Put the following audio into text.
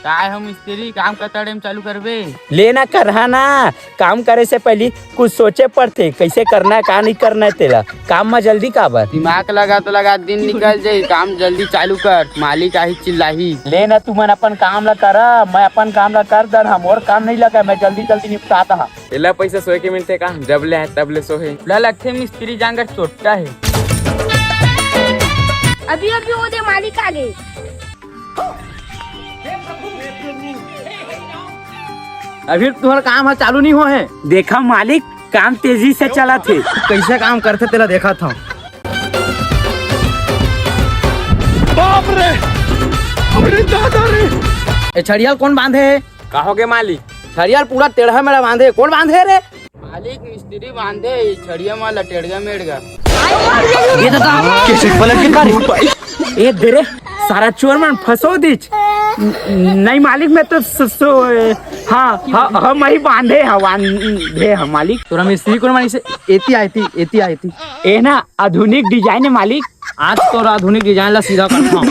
काय हम मिस्त्री काम करता टाइम चालू करबे। लेना करहा ना, काम करे से पहले कुछ सोचे पड़ते कैसे करना है का नहीं करना है। तेरा काम में जल्दी काबर दिमाग लगा तो लगा, दिन निकल जाये। काम जल्दी चालू कर, मालिक आई चिल्लाही। लेना तू मन अपन काम ला करा, मैं अपन काम ला कर दर। हम और काम नहीं लगा, मैं जल्दी जल्दी निपटाता हा। इला पैसा सोए के मिलते का, जब ले है तब ले सोहे। लगते मिस्त्री जांगर छोटा है। अभी अभी वो दे मालिक आ गए। अभी तुम्हारा काम है चालू नहीं हुआ है। देखा मालिक काम तेजी से चला थे, कैसे काम करते तेरा देखा था। बाप रे, अरे दादा रे। छड़ियाल कौन बांधे है? कहोगे मालिक? छड़ियाल पूरा टेढ़ा मेढ़ा बांधे, कौन बांधे रे? मालिक मिस्त्री बांधे छड़िया माला टेढ़गा मेढ़गा। ये दादा कैसे पलट के करे? ए देरे सारा चोर मन फंसो दीच। नहीं मालिक मैं तो हाँ मैं ही बांधे हम मालिक। तोरा मिस्त्री कौन मानी से एती आती ए ना आधुनिक डिजाइन है मालिक। आज तो आधुनिक डिजाइन ला सीधा करता हूँ।